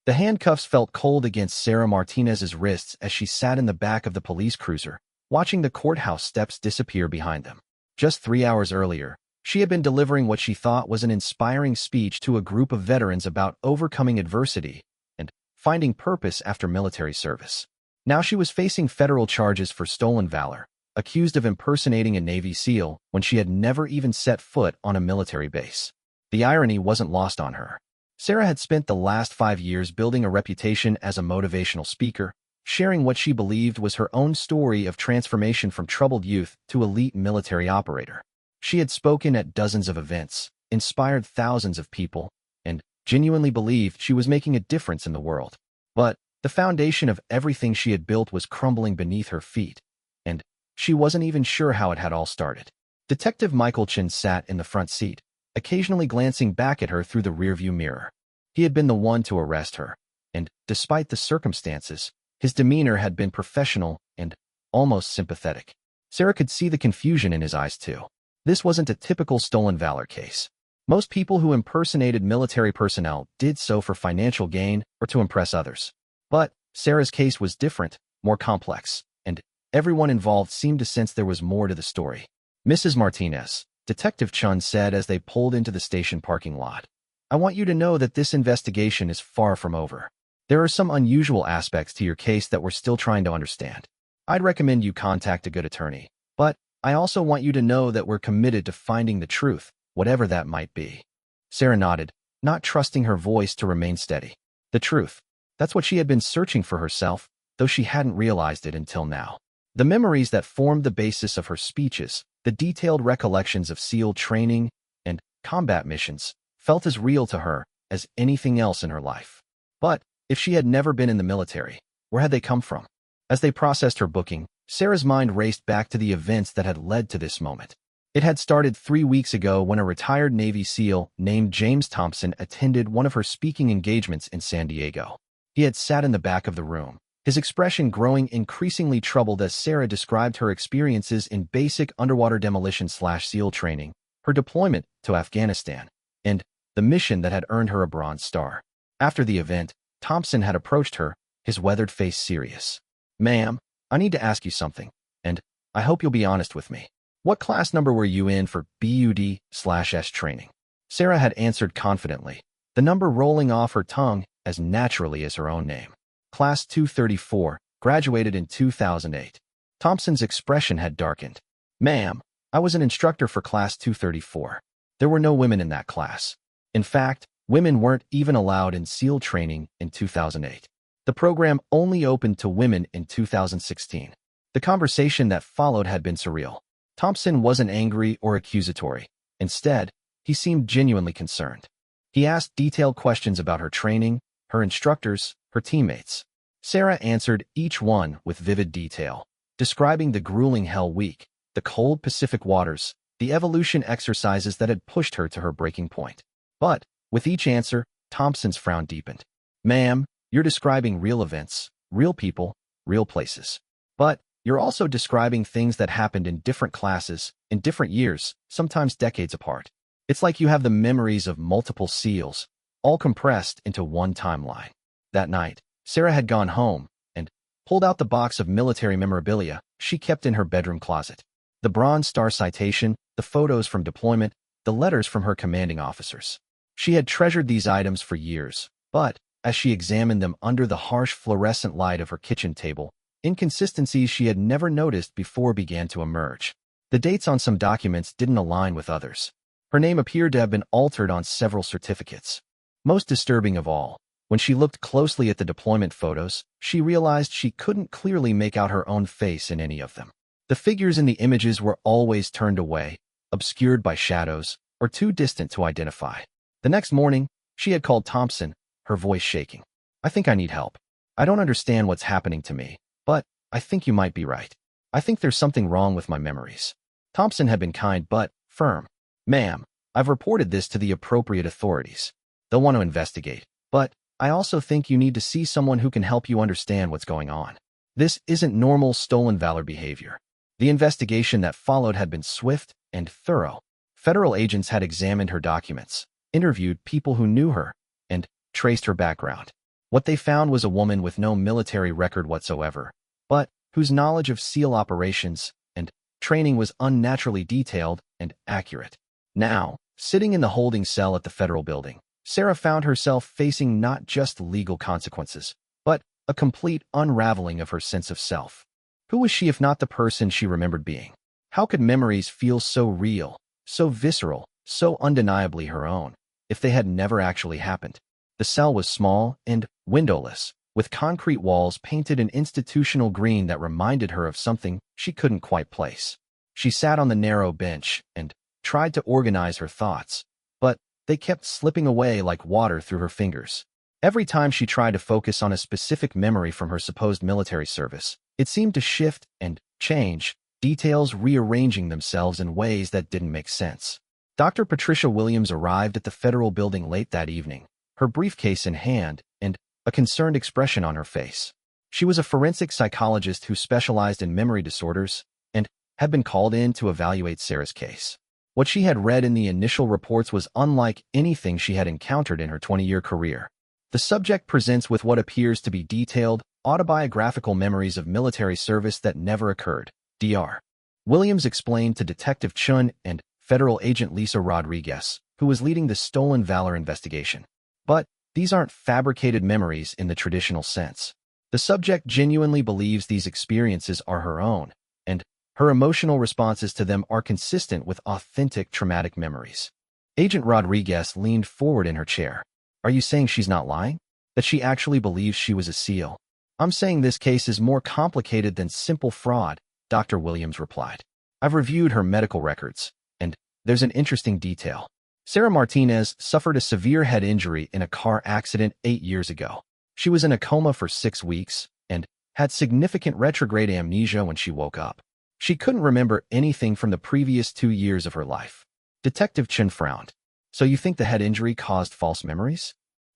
The handcuffs felt cold against Sarah Martinez's wrists as she sat in the back of the police cruiser, watching the courthouse steps disappear behind them. Just 3 hours earlier, she had been delivering what she thought was an inspiring speech to a group of veterans about overcoming adversity and finding purpose after military service. Now she was facing federal charges for stolen valor, accused of impersonating a Navy SEAL when she had never even set foot on a military base. The irony wasn't lost on her. Sarah had spent the last 5 years building a reputation as a motivational speaker, sharing what she believed was her own story of transformation from troubled youth to elite military operator. She had spoken at dozens of events, inspired thousands of people, and genuinely believed she was making a difference in the world. But the foundation of everything she had built was crumbling beneath her feet, and she wasn't even sure how it had all started. Detective Michael Chin sat in the front seat, occasionally glancing back at her through the rearview mirror. He had been the one to arrest her, and despite the circumstances, his demeanor had been professional and almost sympathetic. Sarah could see the confusion in his eyes too. This wasn't a typical stolen valor case. Most people who impersonated military personnel did so for financial gain or to impress others. But Sarah's case was different, more complex, and everyone involved seemed to sense there was more to the story. "Mrs. Martinez," Detective Chun said as they pulled into the station parking lot, "I want you to know that this investigation is far from over. There are some unusual aspects to your case that we're still trying to understand. I'd recommend you contact a good attorney, but I also want you to know that we're committed to finding the truth, whatever that might be." Sarah nodded, not trusting her voice to remain steady. The truth. That's what she had been searching for herself, though she hadn't realized it until now. The memories that formed the basis of her speeches, the detailed recollections of SEAL training and combat missions, felt as real to her as anything else in her life. But if she had never been in the military, where had they come from? As they processed her booking, Sarah's mind raced back to the events that had led to this moment. It had started 3 weeks ago when a retired Navy SEAL named James Thompson attended one of her speaking engagements in San Diego. He had sat in the back of the room, his expression growing increasingly troubled as Sarah described her experiences in basic underwater demolition/SEAL training, her deployment to Afghanistan, and the mission that had earned her a Bronze Star. After the event, Thompson had approached her, his weathered face serious. "Ma'am, I need to ask you something, and I hope you'll be honest with me. What class number were you in for BUD/S training?" Sarah had answered confidently, the number rolling off her tongue as naturally as her own name. "Class 234, graduated in 2008. Thompson's expression had darkened. "Ma'am, I was an instructor for Class 234. There were no women in that class. In fact, women weren't even allowed in SEAL training in 2008. The program only opened to women in 2016. The conversation that followed had been surreal. Thompson wasn't angry or accusatory. Instead, he seemed genuinely concerned. He asked detailed questions about her training, her instructors, her teammates. Sarah answered each one with vivid detail, describing the grueling Hell Week, the cold Pacific waters, the evolution exercises that had pushed her to her breaking point. But with each answer, Thompson's frown deepened. "Ma'am, you're describing real events, real people, real places. But you're also describing things that happened in different classes, in different years, sometimes decades apart. It's like you have the memories of multiple SEALs, all compressed into one timeline." That night, Sarah had gone home and pulled out the box of military memorabilia she kept in her bedroom closet. The Bronze Star citation, the photos from deployment, the letters from her commanding officers. She had treasured these items for years, but as she examined them under the harsh fluorescent light of her kitchen table, inconsistencies she had never noticed before began to emerge. The dates on some documents didn't align with others. Her name appeared to have been altered on several certificates. Most disturbing of all, when she looked closely at the deployment photos, she realized she couldn't clearly make out her own face in any of them. The figures in the images were always turned away, obscured by shadows, or too distant to identify. The next morning, she had called Thompson, her voice shaking. "I think I need help. I don't understand what's happening to me, but I think you might be right. I think there's something wrong with my memories." Thompson had been kind but firm. "Ma'am, I've reported this to the appropriate authorities. They'll want to investigate, but I also think you need to see someone who can help you understand what's going on. This isn't normal stolen valor behavior." The investigation that followed had been swift and thorough. Federal agents had examined her documents, interviewed people who knew her, and traced her background. What they found was a woman with no military record whatsoever, but whose knowledge of SEAL operations and training was unnaturally detailed and accurate. Now, sitting in the holding cell at the federal building, Sarah found herself facing not just legal consequences, but a complete unraveling of her sense of self. Who was she if not the person she remembered being? How could memories feel so real, so visceral, so undeniably her own, if they had never actually happened? The cell was small and windowless, with concrete walls painted an institutional green that reminded her of something she couldn't quite place. She sat on the narrow bench and tried to organize her thoughts, but they kept slipping away like water through her fingers. Every time she tried to focus on a specific memory from her supposed military service, it seemed to shift and change, details rearranging themselves in ways that didn't make sense. Dr. Patricia Williams arrived at the federal building late that evening, her briefcase in hand and a concerned expression on her face. She was a forensic psychologist who specialized in memory disorders and had been called in to evaluate Sarah's case. What she had read in the initial reports was unlike anything she had encountered in her 20-year career. The subject presents with what appears to be detailed, autobiographical memories of military service that never occurred, Dr. Williams explained to Detective Chun and Federal Agent Lisa Rodriguez, who was leading the stolen valor investigation. But these aren't fabricated memories in the traditional sense. The subject genuinely believes these experiences are her own, and her emotional responses to them are consistent with authentic traumatic memories. Agent Rodriguez leaned forward in her chair. Are you saying she's not lying? That she actually believes she was a SEAL? I'm saying this case is more complicated than simple fraud, Dr. Williams replied. I've reviewed her medical records, and there's an interesting detail. Sarah Martinez suffered a severe head injury in a car accident 8 years ago. She was in a coma for 6 weeks and had significant retrograde amnesia when she woke up. She couldn't remember anything from the previous 2 years of her life. Detective Chen frowned. So you think the head injury caused false memories?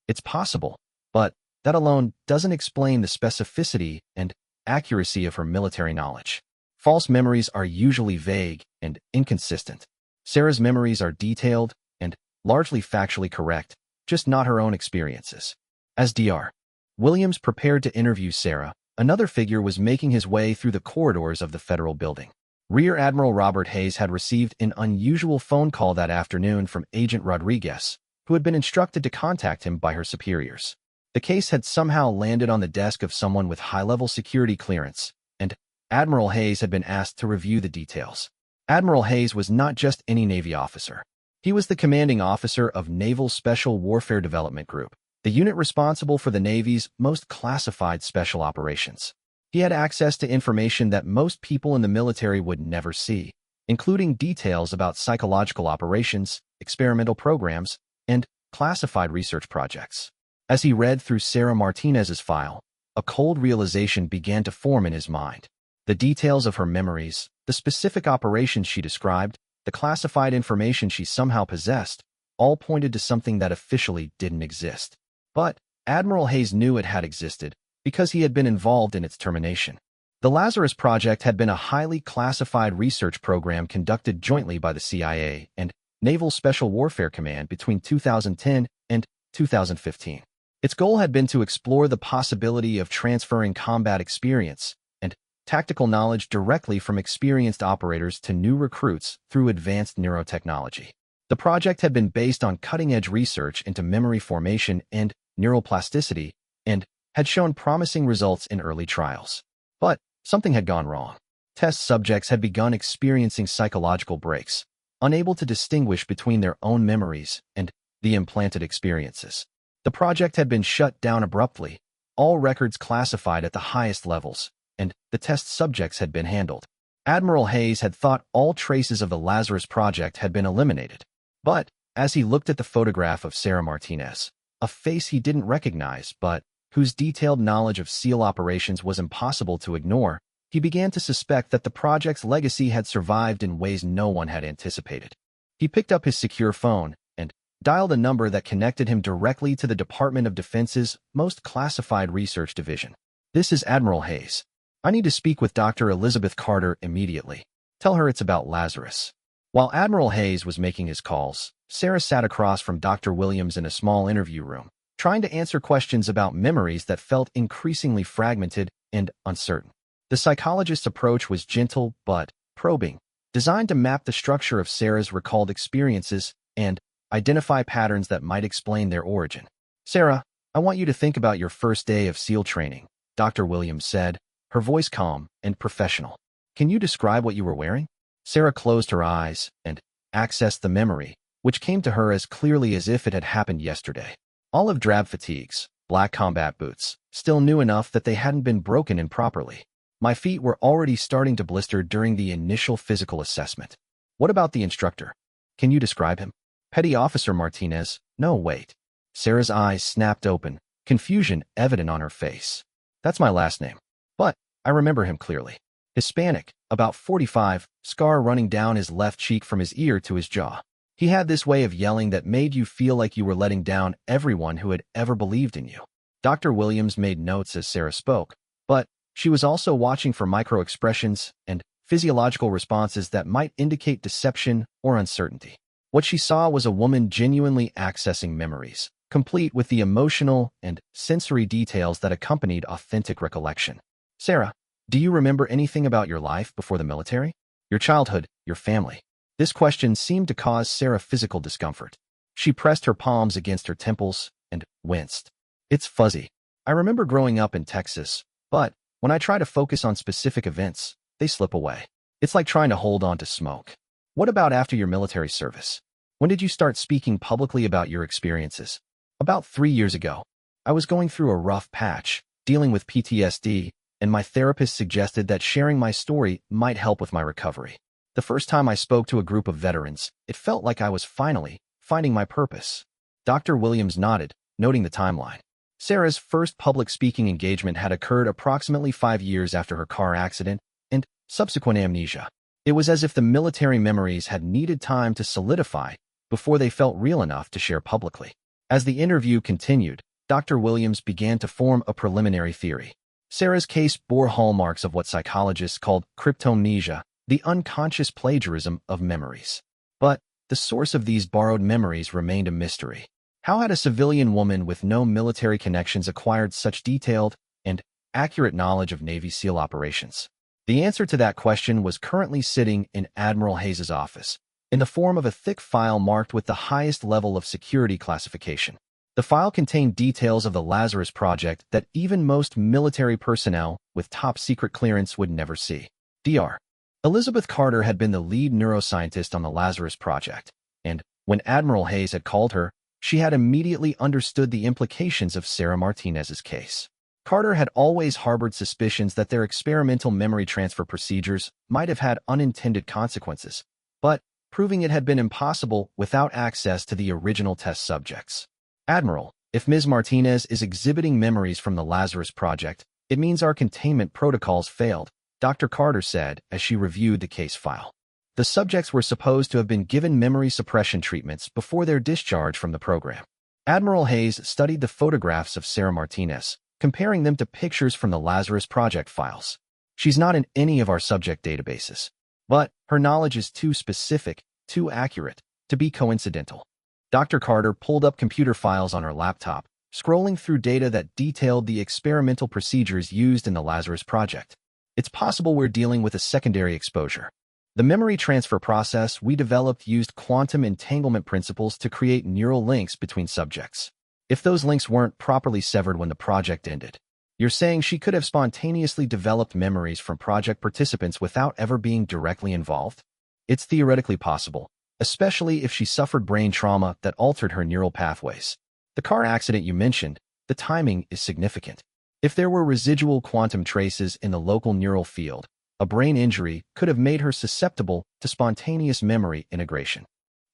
It's possible, but that alone doesn't explain the specificity and accuracy of her military knowledge. False memories are usually vague and inconsistent. Sarah's memories are detailed and largely factually correct, just not her own experiences. As Dr. Williams prepared to interview Sarah, another figure was making his way through the corridors of the federal building. Rear Admiral Robert Hayes had received an unusual phone call that afternoon from Agent Rodriguez, who had been instructed to contact him by her superiors. The case had somehow landed on the desk of someone with high-level security clearance, and Admiral Hayes had been asked to review the details. Admiral Hayes was not just any Navy officer. He was the commanding officer of Naval Special Warfare Development Group, the unit responsible for the Navy's most classified special operations. He had access to information that most people in the military would never see, including details about psychological operations, experimental programs, and classified research projects. As he read through Sarah Martinez's file, a cold realization began to form in his mind. The details of her memories, the specific operations she described, the classified information she somehow possessed, all pointed to something that officially didn't exist. But Admiral Hayes knew it had existed, because he had been involved in its termination. The Lazarus Project had been a highly classified research program conducted jointly by the CIA and Naval Special Warfare Command between 2010 and 2015. Its goal had been to explore the possibility of transferring combat experience and tactical knowledge directly from experienced operators to new recruits through advanced neurotechnology. The project had been based on cutting-edge research into memory formation and neuroplasticity, and had shown promising results in early trials. But something had gone wrong. Test subjects had begun experiencing psychological breaks, unable to distinguish between their own memories and the implanted experiences. The project had been shut down abruptly, all records classified at the highest levels, and the test subjects had been handled. Admiral Hayes had thought all traces of the Lazarus Project had been eliminated. But as he looked at the photograph of Sarah Martinez, a face he didn't recognize but whose detailed knowledge of SEAL operations was impossible to ignore, he began to suspect that the project's legacy had survived in ways no one had anticipated. He picked up his secure phone and dialed a number that connected him directly to the Department of Defense's most classified research division. This is Admiral Hayes. I need to speak with Dr. Elizabeth Carter immediately. Tell her it's about Lazarus. While Admiral Hayes was making his calls, Sarah sat across from Dr. Williams in a small interview room, trying to answer questions about memories that felt increasingly fragmented and uncertain. The psychologist's approach was gentle but probing, designed to map the structure of Sarah's recalled experiences and identify patterns that might explain their origin. "Sarah, I want you to think about your first day of SEAL training," Dr. Williams said, her voice calm and professional. "Can you describe what you were wearing?" Sarah closed her eyes and accessed the memory, which came to her as clearly as if it had happened yesterday. Olive drab fatigues, black combat boots, still new enough that they hadn't been broken in properly. My feet were already starting to blister during the initial physical assessment. "What about the instructor? Can you describe him?" "Petty Officer Martinez." "No, wait." Sarah's eyes snapped open, confusion evident on her face. "That's my last name. But I remember him clearly. Hispanic, about 45, scar running down his left cheek from his ear to his jaw. He had this way of yelling that made you feel like you were letting down everyone who had ever believed in you." Dr. Williams made notes as Sarah spoke, but she was also watching for micro-expressions and physiological responses that might indicate deception or uncertainty. What she saw was a woman genuinely accessing memories, complete with the emotional and sensory details that accompanied authentic recollection. "Sarah, do you remember anything about your life before the military? Your childhood, your family?" This question seemed to cause Sarah physical discomfort. She pressed her palms against her temples and winced. "It's fuzzy. I remember growing up in Texas, but when I try to focus on specific events, they slip away. It's like trying to hold on to smoke." "What about after your military service? When did you start speaking publicly about your experiences?" "About 3 years ago. I was going through a rough patch, dealing with PTSD, and my therapist suggested that sharing my story might help with my recovery. The first time I spoke to a group of veterans, it felt like I was finally finding my purpose." Dr. Williams nodded, noting the timeline. Sarah's first public speaking engagement had occurred approximately 5 years after her car accident and subsequent amnesia. It was as if the military memories had needed time to solidify before they felt real enough to share publicly. As the interview continued, Dr. Williams began to form a preliminary theory. Sarah's case bore hallmarks of what psychologists called cryptomnesia, the unconscious plagiarism of memories. But the source of these borrowed memories remained a mystery. How had a civilian woman with no military connections acquired such detailed and accurate knowledge of Navy SEAL operations? The answer to that question was currently sitting in Admiral Hayes's office, in the form of a thick file marked with the highest level of security classification. The file contained details of the Lazarus Project that even most military personnel with top-secret clearance would never see. Dr. Elizabeth Carter had been the lead neuroscientist on the Lazarus Project, and when Admiral Hayes had called her, she had immediately understood the implications of Sarah Martinez's case. Carter had always harbored suspicions that their experimental memory transfer procedures might have had unintended consequences, but proving it had been impossible without access to the original test subjects. "Admiral, if Ms. Martinez is exhibiting memories from the Lazarus Project, it means our containment protocols failed," Dr. Carter said as she reviewed the case file. The subjects were supposed to have been given memory suppression treatments before their discharge from the program. Admiral Hayes studied the photographs of Sarah Martinez, comparing them to pictures from the Lazarus Project files. "She's not in any of our subject databases, but her knowledge is too specific, too accurate, to be coincidental." Dr. Carter pulled up computer files on her laptop, scrolling through data that detailed the experimental procedures used in the Lazarus Project. "It's possible we're dealing with a secondary exposure. The memory transfer process we developed used quantum entanglement principles to create neural links between subjects. If those links weren't properly severed when the project ended, you're saying she could have spontaneously developed memories from project participants without ever being directly involved? It's theoretically possible, especially if she suffered brain trauma that altered her neural pathways. The car accident you mentioned, the timing is significant. If there were residual quantum traces in the local neural field, a brain injury could have made her susceptible to spontaneous memory integration."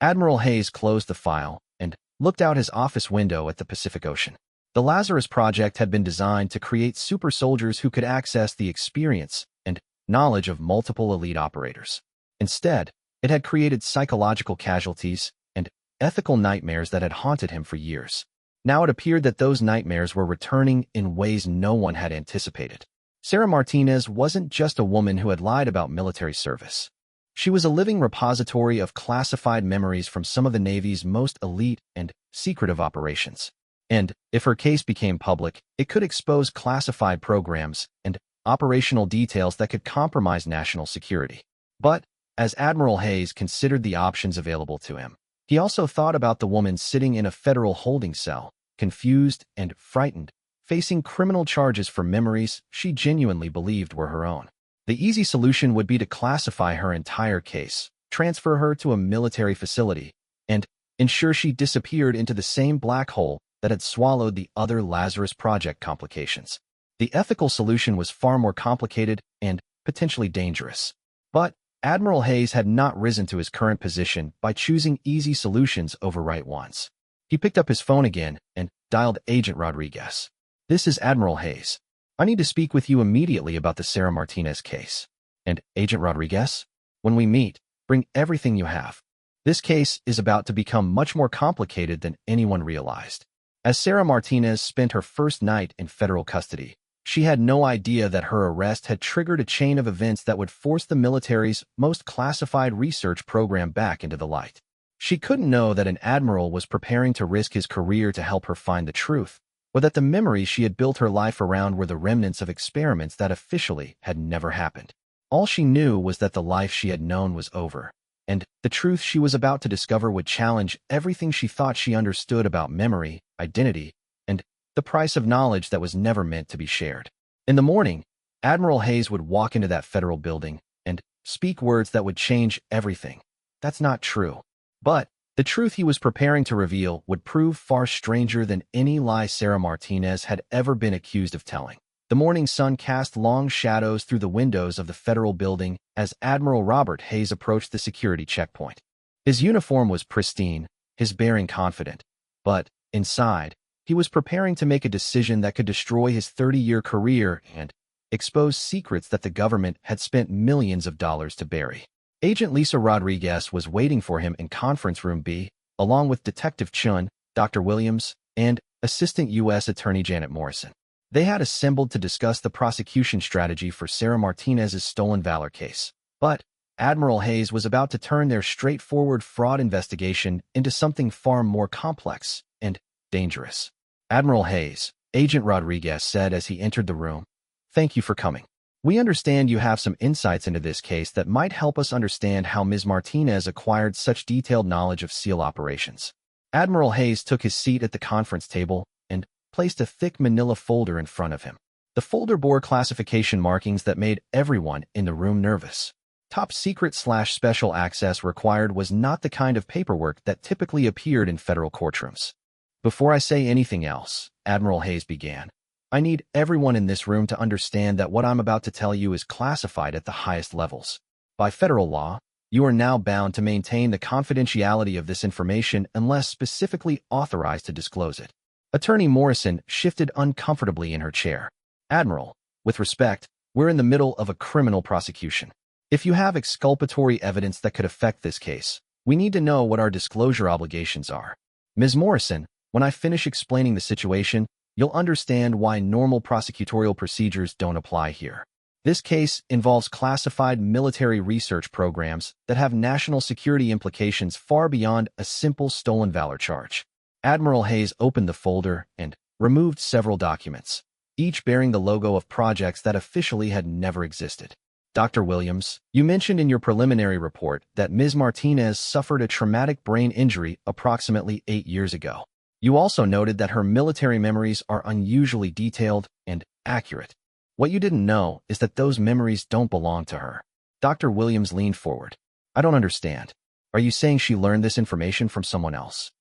Admiral Hayes closed the file and looked out his office window at the Pacific Ocean. The Lazarus Project had been designed to create super soldiers who could access the experience and knowledge of multiple elite operators. Instead, it had created psychological casualties and ethical nightmares that had haunted him for years. Now it appeared that those nightmares were returning in ways no one had anticipated. Sarah Martinez wasn't just a woman who had lied about military service. She was a living repository of classified memories from some of the Navy's most elite and secretive operations. And if her case became public, it could expose classified programs and operational details that could compromise national security. But as Admiral Hayes considered the options available to him, he also thought about the woman sitting in a federal holding cell, confused and frightened, facing criminal charges for memories she genuinely believed were her own. The easy solution would be to classify her entire case, transfer her to a military facility, and ensure she disappeared into the same black hole that had swallowed the other Lazarus Project complications. The ethical solution was far more complicated and potentially dangerous. But Admiral Hayes had not risen to his current position by choosing easy solutions over right ones. He picked up his phone again and dialed Agent Rodriguez. "This is Admiral Hayes. I need to speak with you immediately about the Sarah Martinez case." "And Agent Rodriguez? When we meet, bring everything you have. This case is about to become much more complicated than anyone realized." As Sarah Martinez spent her first night in federal custody, she had no idea that her arrest had triggered a chain of events that would force the military's most classified research program back into the light. She couldn't know that an admiral was preparing to risk his career to help her find the truth, or that the memories she had built her life around were the remnants of experiments that officially had never happened. All she knew was that the life she had known was over, and the truth she was about to discover would challenge everything she thought she understood about memory, identity, and the price of knowledge that was never meant to be shared. In the morning, Admiral Hayes would walk into that federal building and speak words that would change everything. That's not true. But the truth he was preparing to reveal would prove far stranger than any lie Sarah Martinez had ever been accused of telling. The morning sun cast long shadows through the windows of the federal building as Admiral Robert Hayes approached the security checkpoint. His uniform was pristine, his bearing confident, but inside, he was preparing to make a decision that could destroy his 30-year career and expose secrets that the government had spent millions of dollars to bury. Agent Lisa Rodriguez was waiting for him in Conference Room B, along with Detective Chun, Dr. Williams, and Assistant U.S. Attorney Janet Morrison. They had assembled to discuss the prosecution strategy for Sarah Martinez's stolen valor case. But Admiral Hayes was about to turn their straightforward fraud investigation into something far more complex and dangerous. "Admiral Hayes," Agent Rodriguez said as he entered the room, "thank you for coming. We understand you have some insights into this case that might help us understand how Ms. Martinez acquired such detailed knowledge of SEAL operations." Admiral Hayes took his seat at the conference table and placed a thick manila folder in front of him. The folder bore classification markings that made everyone in the room nervous. Top secret/special access required was not the kind of paperwork that typically appeared in federal courtrooms. "Before I say anything else," Admiral Hayes began, "I need everyone in this room to understand that what I'm about to tell you is classified at the highest levels. By federal law, you are now bound to maintain the confidentiality of this information unless specifically authorized to disclose it." Attorney Morrison shifted uncomfortably in her chair. "Admiral, with respect, we're in the middle of a criminal prosecution. If you have exculpatory evidence that could affect this case, we need to know what our disclosure obligations are. Ms. Morrison, when I finish explaining the situation, you'll understand why normal prosecutorial procedures don't apply here. This case involves classified military research programs that have national security implications far beyond a simple stolen valor charge." Admiral Hayes opened the folder and removed several documents, each bearing the logo of projects that officially had never existed. "Dr. Williams, you mentioned in your preliminary report that Ms. Martinez suffered a traumatic brain injury approximately 8 years ago. You also noted that her military memories are unusually detailed and accurate. What you didn't know is that those memories don't belong to her." Dr. Williams leaned forward. "I don't understand. Are you saying she learned this information from someone else?"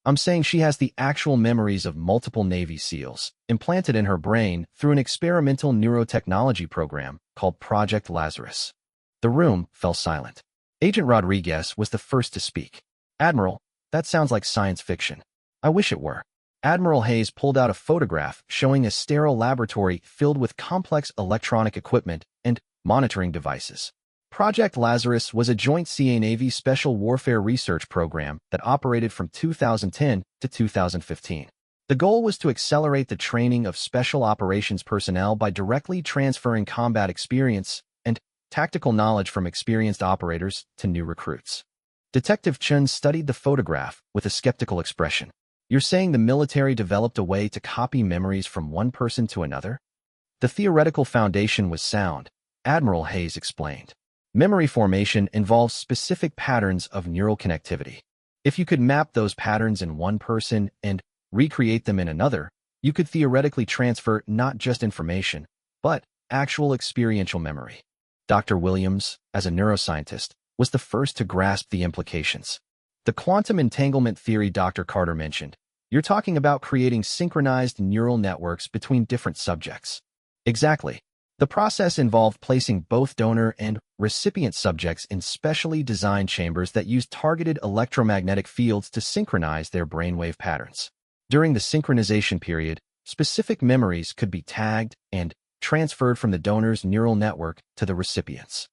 "I'm saying she has the actual memories of multiple Navy SEALs implanted in her brain through an experimental neurotechnology program called Project Lazarus." The room fell silent. Agent Rodriguez was the first to speak. "Admiral, that sounds like science fiction. I wish it were." Admiral Hayes pulled out a photograph showing a sterile laboratory filled with complex electronic equipment and monitoring devices. Project Lazarus was a joint CA-Navy special warfare research program that operated from 2010 to 2015. The goal was to accelerate the training of special operations personnel by directly transferring combat experience and tactical knowledge from experienced operators to new recruits. Detective Chun studied the photograph with a skeptical expression. You're saying the military developed a way to copy memories from one person to another? The theoretical foundation was sound, Admiral Hayes explained. Memory formation involves specific patterns of neural connectivity. If you could map those patterns in one person and recreate them in another, you could theoretically transfer not just information, but actual experiential memory. Dr. Williams, as a neuroscientist, was the first to grasp the implications. The quantum entanglement theory Dr. Carter mentioned, you're talking about creating synchronized neural networks between different subjects. Exactly. The process involved placing both donor and recipient subjects in specially designed chambers that use targeted electromagnetic fields to synchronize their brainwave patterns. During the synchronization period, specific memories could be tagged and transferred from the donor's neural network to the recipient's.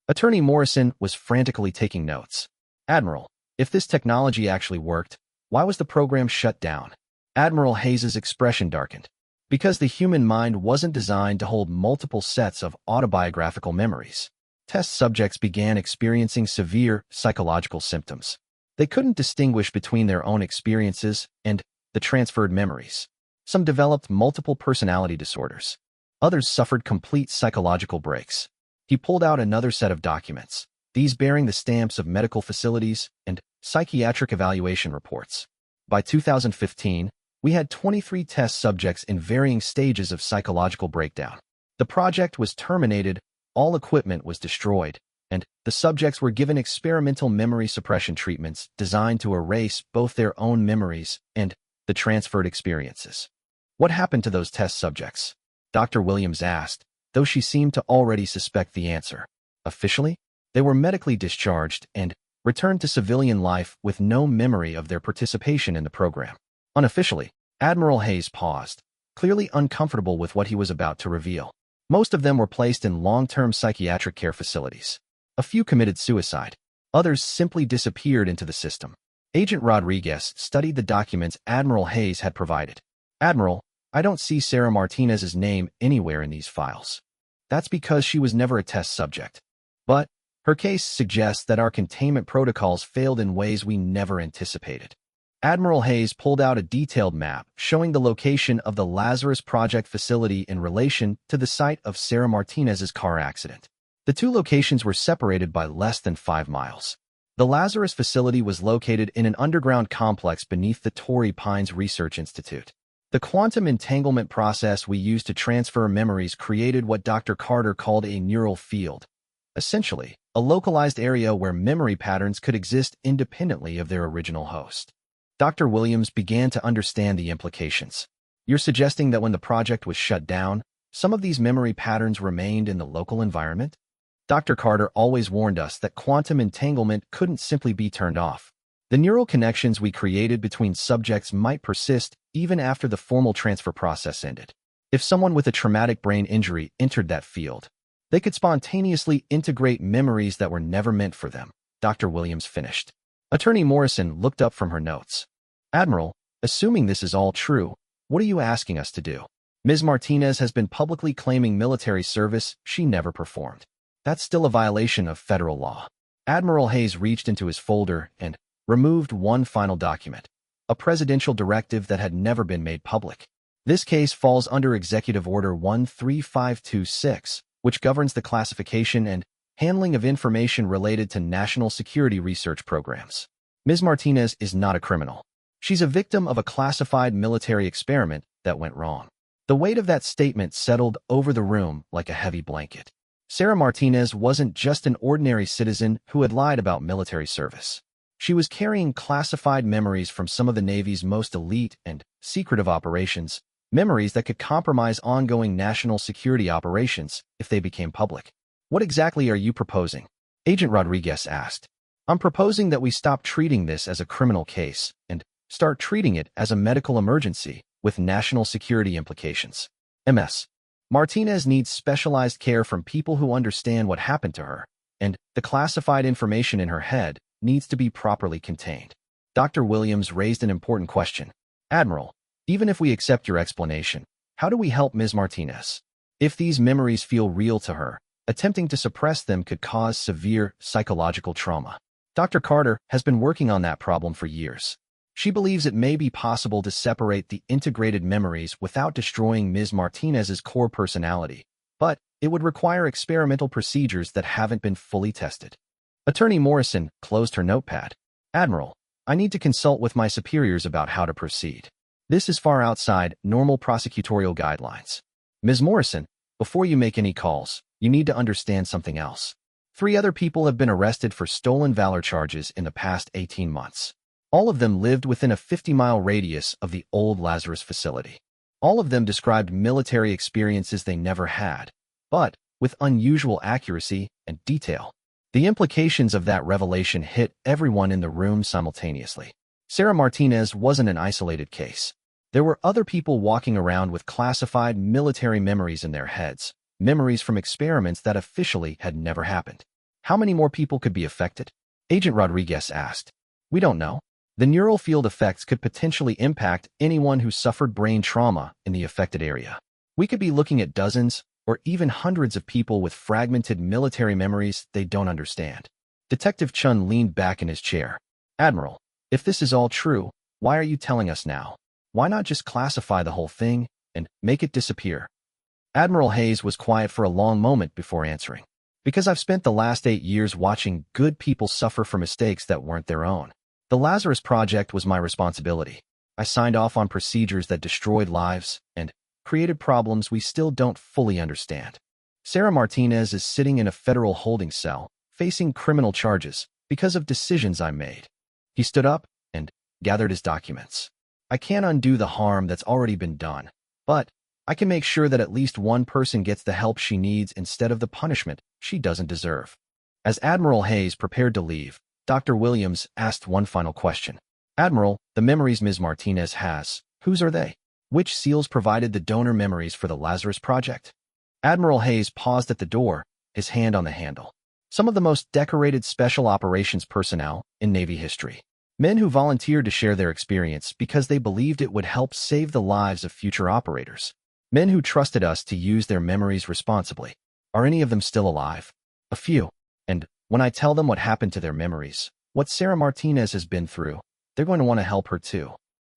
Attorney Morrison was frantically taking notes. Admiral, if this technology actually worked, why was the program shut down? Admiral Hayes's expression darkened. Because the human mind wasn't designed to hold multiple sets of autobiographical memories. Test subjects began experiencing severe psychological symptoms. They couldn't distinguish between their own experiences and the transferred memories. Some developed multiple personality disorders. Others suffered complete psychological breaks. He pulled out another set of documents, these bearing the stamps of medical facilities and psychiatric evaluation reports. By 2015, we had 23 test subjects in varying stages of psychological breakdown. The project was terminated, all equipment was destroyed, and the subjects were given experimental memory suppression treatments designed to erase both their own memories and the transferred experiences. What happened to those test subjects? Dr. Williams asked, though she seemed to already suspect the answer. Officially, they were medically discharged and returned to civilian life with no memory of their participation in the program. Unofficially, Admiral Hayes paused, clearly uncomfortable with what he was about to reveal. Most of them were placed in long-term psychiatric care facilities. A few committed suicide. Others simply disappeared into the system. Agent Rodriguez studied the documents Admiral Hayes had provided. Admiral, I don't see Sarah Martinez's name anywhere in these files. That's because she was never a test subject. But her case suggests that our containment protocols failed in ways we never anticipated. Admiral Hayes pulled out a detailed map showing the location of the Lazarus Project facility in relation to the site of Sarah Martinez's car accident. The two locations were separated by less than 5 miles. The Lazarus facility was located in an underground complex beneath the Torrey Pines Research Institute. The quantum entanglement process we used to transfer memories created what Dr. Carter called a neural field, essentially, a localized area where memory patterns could exist independently of their original host. Dr. Williams began to understand the implications. You're suggesting that when the project was shut down, some of these memory patterns remained in the local environment? Dr. Carter always warned us that quantum entanglement couldn't simply be turned off. The neural connections we created between subjects might persist even after the formal transfer process ended. If someone with a traumatic brain injury entered that field, they could spontaneously integrate memories that were never meant for them, Dr. Williams finished. Attorney Morrison looked up from her notes. Admiral, assuming this is all true, what are you asking us to do? Ms. Martinez has been publicly claiming military service she never performed. That's still a violation of federal law. Admiral Hayes reached into his folder and removed one final document, a presidential directive that had never been made public. This case falls under Executive Order 13526, which governs the classification and handling of information related to national security research programs. Ms. Martinez is not a criminal. She's a victim of a classified military experiment that went wrong. The weight of that statement settled over the room like a heavy blanket. Sarah Martinez wasn't just an ordinary citizen who had lied about military service. She was carrying classified memories from some of the Navy's most elite and secretive operations, memories that could compromise ongoing national security operations if they became public. What exactly are you proposing? Agent Rodriguez asked. I'm proposing that we stop treating this as a criminal case and start treating it as a medical emergency with national security implications. MS. Martinez needs specialized care from people who understand what happened to her, and the classified information in her head needs to be properly contained. Dr. Williams raised an important question. Admiral, even if we accept your explanation, how do we help Ms. Martinez? If these memories feel real to her, attempting to suppress them could cause severe psychological trauma. Dr. Carter has been working on that problem for years. She believes it may be possible to separate the integrated memories without destroying Ms. Martinez's core personality, but it would require experimental procedures that haven't been fully tested. Attorney Morrison closed her notepad. Admiral, I need to consult with my superiors about how to proceed. This is far outside normal prosecutorial guidelines. Ms. Morrison, before you make any calls, you need to understand something else. 3 other people have been arrested for stolen valor charges in the past 18 months. All of them lived within a 50-mile radius of the old Lazarus facility. All of them described military experiences they never had, but with unusual accuracy and detail. The implications of that revelation hit everyone in the room simultaneously. Sarah Martinez wasn't an isolated case. There were other people walking around with classified military memories in their heads, memories from experiments that officially had never happened. How many more people could be affected? Agent Rodriguez asked. We don't know. The neural field effects could potentially impact anyone who suffered brain trauma in the affected area. We could be looking at dozens or even hundreds of people with fragmented military memories they don't understand. Detective Chun leaned back in his chair. Admiral, if this is all true, why are you telling us now? Why not just classify the whole thing and make it disappear? Admiral Hayes was quiet for a long moment before answering. Because I've spent the last 8 years watching good people suffer for mistakes that weren't their own. The Lazarus Project was my responsibility. I signed off on procedures that destroyed lives and created problems we still don't fully understand. Sarah Martinez is sitting in a federal holding cell, facing criminal charges because of decisions I made. He stood up and gathered his documents. I can't undo the harm that's already been done, but I can make sure that at least one person gets the help she needs instead of the punishment she doesn't deserve. As Admiral Hayes prepared to leave, Dr. Williams asked one final question. Admiral, the memories Ms. Martinez has, whose are they? Which SEALs provided the donor memories for the Lazarus Project? Admiral Hayes paused at the door, his hand on the handle. Some of the most decorated special operations personnel in Navy history. Men who volunteered to share their experience because they believed it would help save the lives of future operators. Men who trusted us to use their memories responsibly. Are any of them still alive? A few. And when I tell them what happened to their memories, what Sarah Martinez has been through, they're going to want to help her too.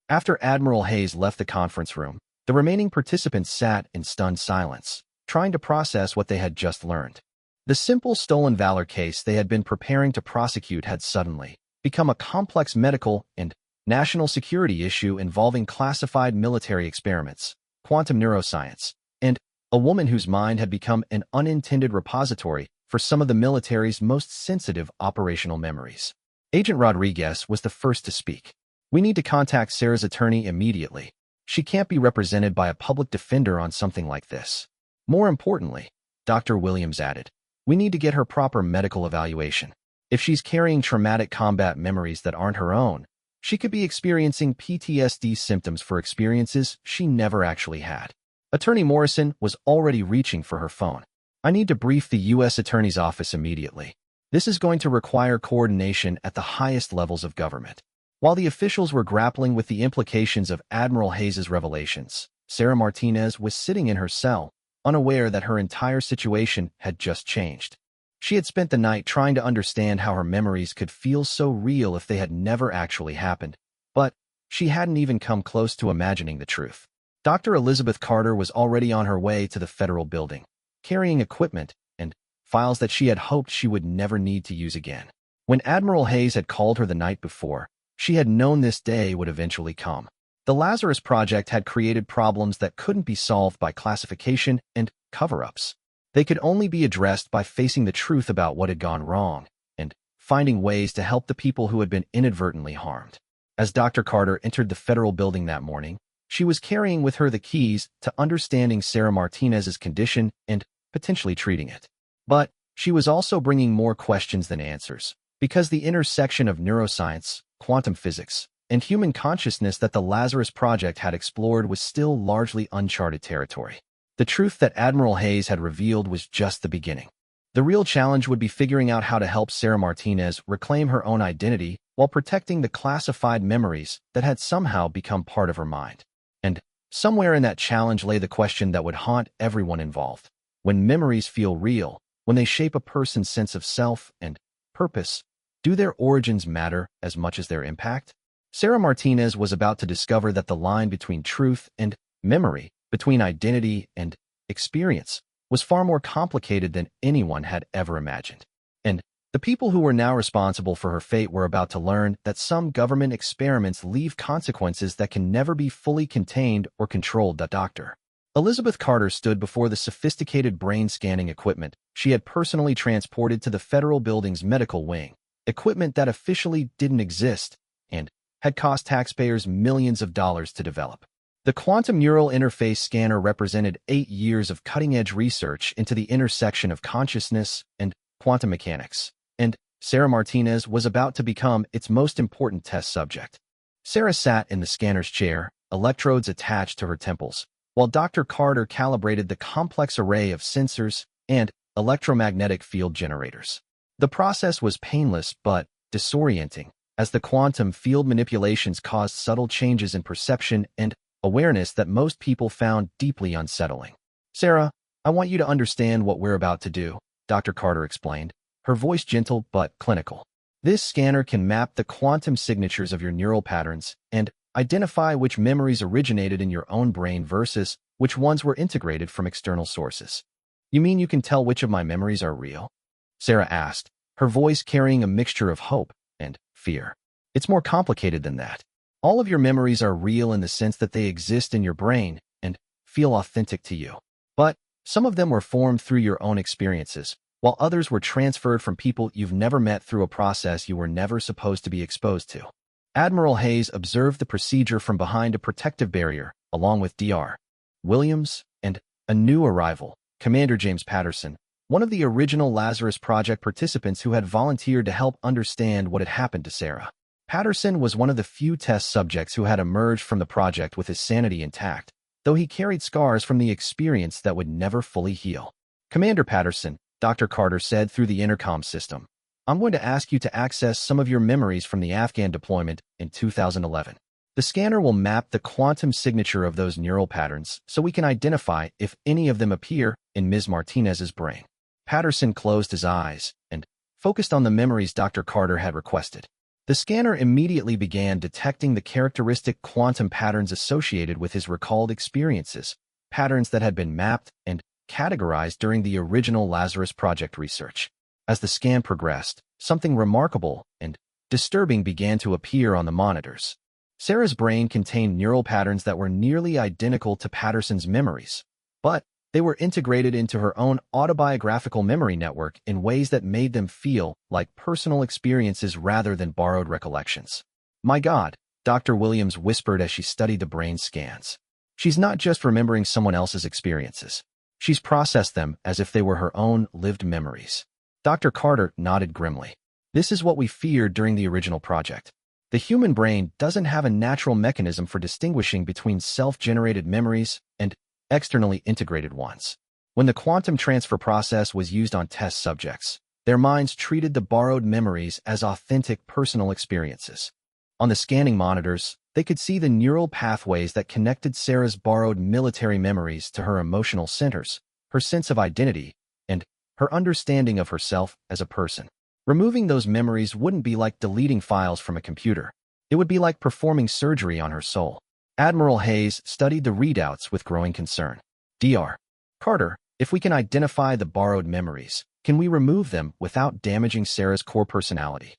After Admiral Hayes left the conference room, the remaining participants sat in stunned silence, trying to process what they had just learned. The simple stolen valor case they had been preparing to prosecute had suddenly become a complex medical and national security issue involving classified military experiments, quantum neuroscience, and a woman whose mind had become an unintended repository for some of the military's most sensitive operational memories. Agent Rodriguez was the first to speak. We need to contact Sarah's attorney immediately. She can't be represented by a public defender on something like this. More importantly, Dr. Williams added, we need to get her proper medical evaluation. If she's carrying traumatic combat memories that aren't her own, she could be experiencing PTSD symptoms for experiences she never actually had. Attorney Morrison was already reaching for her phone. I need to brief the U.S. Attorney's Office immediately. This is going to require coordination at the highest levels of government. While the officials were grappling with the implications of Admiral Hayes' revelations, Sarah Martinez was sitting in her cell, unaware that her entire situation had just changed. She had spent the night trying to understand how her memories could feel so real if they had never actually happened, but she hadn't even come close to imagining the truth. Dr. Elizabeth Carter was already on her way to the federal building, carrying equipment and files that she had hoped she would never need to use again. When Admiral Hayes had called her the night before, she had known this day would eventually come. The Lazarus Project had created problems that couldn't be solved by classification and cover-ups. They could only be addressed by facing the truth about what had gone wrong and finding ways to help the people who had been inadvertently harmed. As Dr. Carter entered the federal building that morning, she was carrying with her the keys to understanding Sarah Martinez's condition and potentially treating it. But she was also bringing more questions than answers, because the intersection of neuroscience, quantum physics, and human consciousness that the Lazarus Project had explored was still largely uncharted territory. The truth that Admiral Hayes had revealed was just the beginning. The real challenge would be figuring out how to help Sarah Martinez reclaim her own identity while protecting the classified memories that had somehow become part of her mind. And somewhere in that challenge lay the question that would haunt everyone involved. When memories feel real, when they shape a person's sense of self and purpose, do their origins matter as much as their impact? Sarah Martinez was about to discover that the line between truth and memory, between identity and experience, was far more complicated than anyone had ever imagined. And the people who were now responsible for her fate were about to learn that some government experiments leave consequences that can never be fully contained or controlled. Dr. Elizabeth Carter stood before the sophisticated brain scanning equipment she had personally transported to the federal building's medical wing, equipment that officially didn't exist and had cost taxpayers millions of dollars to develop. The quantum neural interface scanner represented 8 years of cutting-edge research into the intersection of consciousness and quantum mechanics, and Sarah Martinez was about to become its most important test subject. Sarah sat in the scanner's chair, electrodes attached to her temples, while Dr. Carter calibrated the complex array of sensors and electromagnetic field generators. The process was painless but disorienting, as the quantum field manipulations caused subtle changes in perception and awareness that most people found deeply unsettling. "Sarah, I want you to understand what we're about to do," Dr. Carter explained, her voice gentle but clinical. "This scanner can map the quantum signatures of your neural patterns and identify which memories originated in your own brain versus which ones were integrated from external sources." "You mean you can tell which of my memories are real?" Sarah asked, her voice carrying a mixture of hope and fear. "It's more complicated than that. All of your memories are real in the sense that they exist in your brain and feel authentic to you. But some of them were formed through your own experiences, while others were transferred from people you've never met through a process you were never supposed to be exposed to." Admiral Hayes observed the procedure from behind a protective barrier, along with Dr. Williams and a new arrival, Commander James Patterson, one of the original Lazarus Project participants who had volunteered to help understand what had happened to Sarah. Patterson was one of the few test subjects who had emerged from the project with his sanity intact, though he carried scars from the experience that would never fully heal. "Commander Patterson," Dr. Carter said through the intercom system, "I'm going to ask you to access some of your memories from the Afghan deployment in 2011. The scanner will map the quantum signature of those neural patterns so we can identify if any of them appear in Ms. Martinez's brain." Patterson closed his eyes and focused on the memories Dr. Carter had requested. The scanner immediately began detecting the characteristic quantum patterns associated with his recalled experiences, patterns that had been mapped and categorized during the original Lazarus Project research. As the scan progressed, something remarkable and disturbing began to appear on the monitors. Sarah's brain contained neural patterns that were nearly identical to Patterson's memories, but they were integrated into her own autobiographical memory network in ways that made them feel like personal experiences rather than borrowed recollections. "My God," Dr. Williams whispered as she studied the brain scans. "She's not just remembering someone else's experiences. She's processed them as if they were her own lived memories." Dr. Carter nodded grimly. "This is what we feared during the original project. The human brain doesn't have a natural mechanism for distinguishing between self-generated memories and externally integrated ones. When the quantum transfer process was used on test subjects, their minds treated the borrowed memories as authentic personal experiences. On the scanning monitors, they could see the neural pathways that connected Sarah's borrowed military memories to her emotional centers, her sense of identity, and her understanding of herself as a person. Removing those memories wouldn't be like deleting files from a computer. It would be like performing surgery on her soul. Admiral Hayes studied the readouts with growing concern. "Dr. Carter, if we can identify the borrowed memories, can we remove them without damaging Sarah's core personality?"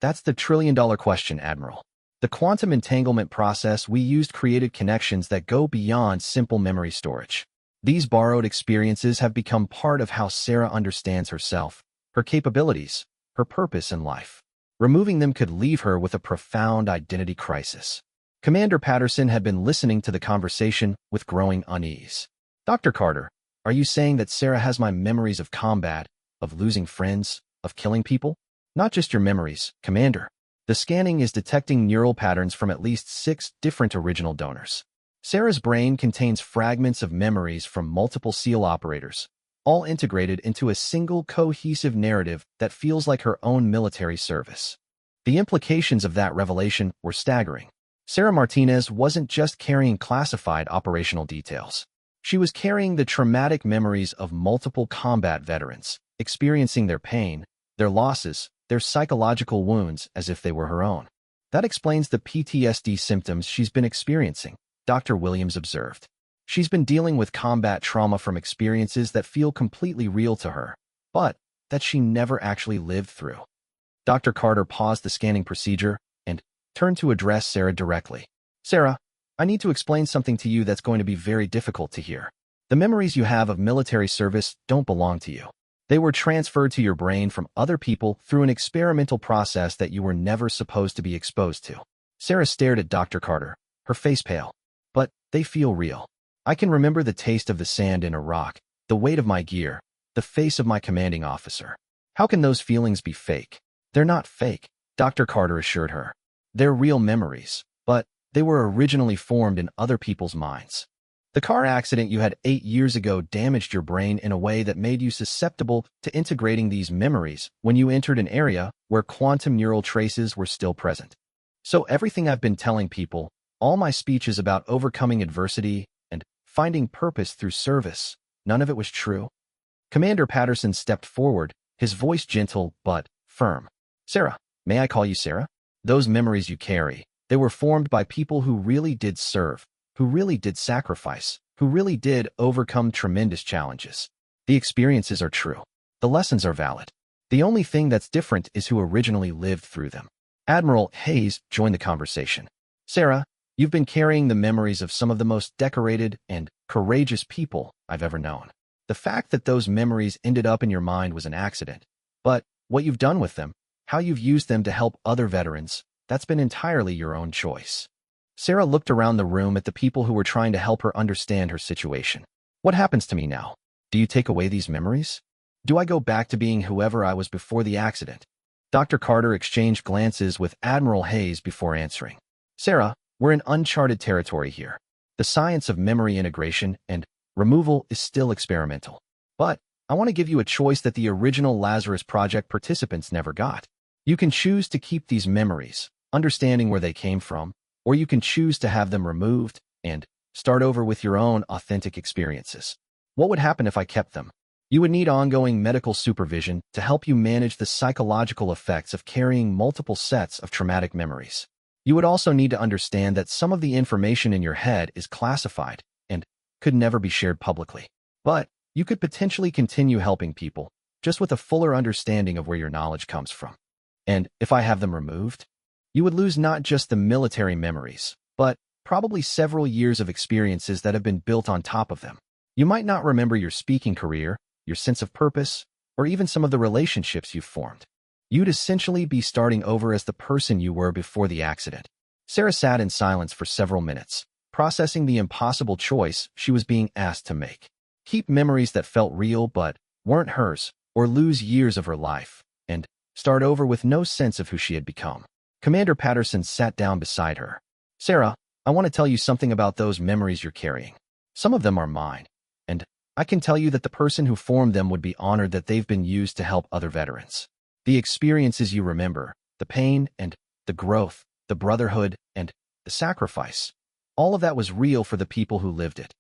"That's the trillion-dollar question, Admiral. The quantum entanglement process we used created connections that go beyond simple memory storage. These borrowed experiences have become part of how Sarah understands herself, her capabilities, her purpose in life. Removing them could leave her with a profound identity crisis." Commander Patterson had been listening to the conversation with growing unease. "Dr. Carter, are you saying that Sarah has my memories of combat, of losing friends, of killing people?" "Not just your memories, Commander. The scanning is detecting neural patterns from at least 6 different original donors. Sarah's brain contains fragments of memories from multiple SEAL operators, all integrated into a single cohesive narrative that feels like her own military service." The implications of that revelation were staggering. Sarah Martinez wasn't just carrying classified operational details. She was carrying the traumatic memories of multiple combat veterans, experiencing their pain, their losses, their psychological wounds as if they were her own. That explains the PTSD symptoms she's been experiencing, Dr. Williams observed. She's been dealing with combat trauma from experiences that feel completely real to her, but that she never actually lived through. Dr. Carter paused the scanning procedure and turned to address Sarah directly. Sarah, I need to explain something to you that's going to be very difficult to hear. The memories you have of military service don't belong to you. They were transferred to your brain from other people through an experimental process that you were never supposed to be exposed to. Sarah stared at Dr. Carter, her face pale. But they feel real. I can remember the taste of the sand in Iraq, the weight of my gear, the face of my commanding officer. How can those feelings be fake? They're not fake, Dr. Carter assured her. They're real memories, but they were originally formed in other people's minds. The car accident you had 8 years ago damaged your brain in a way that made you susceptible to integrating these memories when you entered an area where quantum neural traces were still present. So everything I've been telling people, all my speeches about overcoming adversity and finding purpose through service, none of it was true. Commander Patterson stepped forward, his voice gentle but firm. Sarah, may I call you Sarah? Those memories you carry, they were formed by people who really did serve, who really did sacrifice, who really did overcome tremendous challenges. The experiences are true. The lessons are valid. The only thing that's different is who originally lived through them. Admiral Hayes joined the conversation. Sarah, you've been carrying the memories of some of the most decorated and courageous people I've ever known. The fact that those memories ended up in your mind was an accident. But what you've done with them, how you've used them to help other veterans, that's been entirely your own choice. Sarah looked around the room at the people who were trying to help her understand her situation. What happens to me now? Do you take away these memories? Do I go back to being whoever I was before the accident? Dr. Carter exchanged glances with Admiral Hayes before answering. Sarah, we're in uncharted territory here. The science of memory integration and removal is still experimental. But I want to give you a choice that the original Lazarus Project participants never got. You can choose to keep these memories, understanding where they came from, or you can choose to have them removed and start over with your own authentic experiences. What would happen if I kept them? You would need ongoing medical supervision to help you manage the psychological effects of carrying multiple sets of traumatic memories. You would also need to understand that some of the information in your head is classified and could never be shared publicly. But you could potentially continue helping people, just with a fuller understanding of where your knowledge comes from. And if I have them removed, you would lose not just the military memories, but probably several years of experiences that have been built on top of them. You might not remember your speaking career, your sense of purpose, or even some of the relationships you've formed. You'd essentially be starting over as the person you were before the accident. Sarah sat in silence for several minutes, processing the impossible choice she was being asked to make. Keep memories that felt real but weren't hers, or lose years of her life, and start over with no sense of who she had become. Commander Patterson sat down beside her. Sarah, I want to tell you something about those memories you're carrying. Some of them are mine, and I can tell you that the person who formed them would be honored that they've been used to help other veterans. The experiences you remember, the pain and the growth, the brotherhood and the sacrifice, all of that was real for the people who lived it.